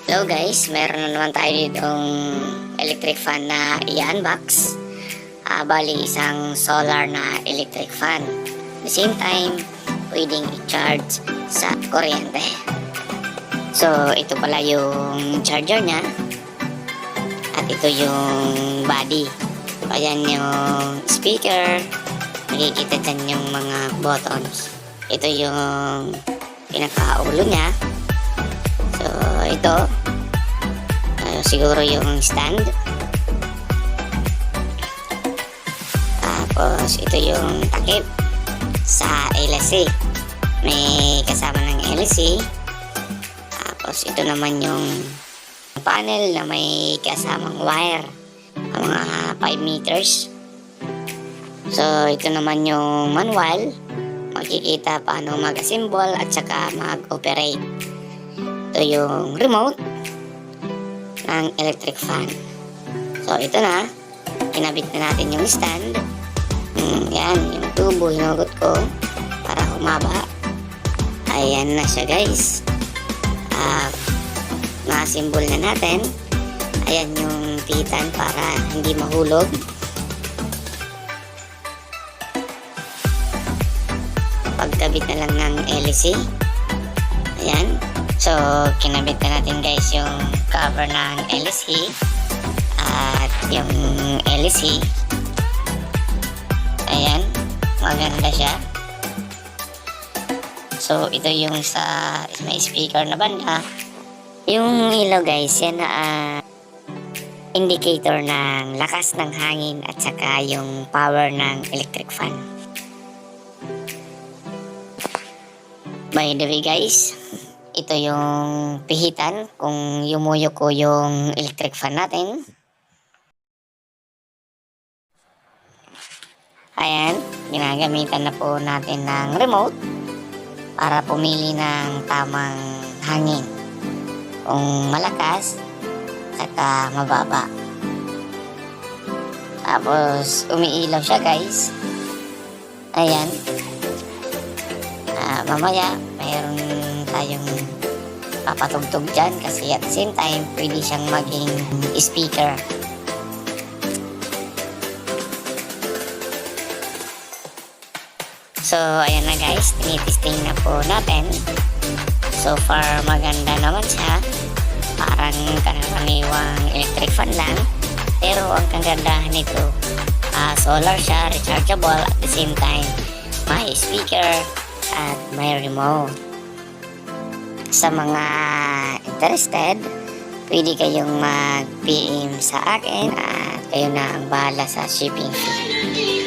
Hello guys, meron na naman tayo ditong electric fan na i-unbox. Bali isang solar na electric fan. At the same time, pwedeng i-charge sa kuryente. So ito pala yung charger niya. At ito yung body. Ayan yung speaker. Nakikita dyan yung mga buttons. Ito yung pinakaulo niya. So ito siguro yung stand, tapos ito yung takip sa LC, may kasama ng LC. Tapos ito naman yung panel na may kasamang wire, mga 5 meters. So ito naman yung manual, makikita paano mag-assemble at saka mag-operate. Ito yung remote ng electric fan. So ito na, kinabit na natin yung stand. Yan, yung tubo hinugot ko para humaba. Ayan na siya guys. Na-assemble na natin. Ayan yung pitan para hindi mahulog. Pagkabit na lang ng LC. Ayan. So, kinabit na natin guys yung cover ng LC at yung LC. Ayan, maganda siya. So, ito yung sa may speaker na banda. Yung ilaw guys, yan na indicator ng lakas ng hangin at saka yung power ng electric fan. By the way guys, ito yung pihitan kung yumuyo ko yung electric fan natin. Ayan, ginagamitan na po natin ng remote para pumili ng tamang hangin. Kung malakas, saka mababa. Tapos umiilaw siya guys. Ayan. Mamaya mayroon tayong papatugtog dyan kasi at the same time pwede siyang maging speaker. So ayan na guys, tinitesting na po natin. So far maganda naman siya, parang karaniwang electric fan lang, pero ang kagandahan nito, solar siya, rechargeable, at the same time may speaker at may remote. Sa mga interested, pwede kayong mag-PM sa akin at kayo na ang bahala sa shipping fee.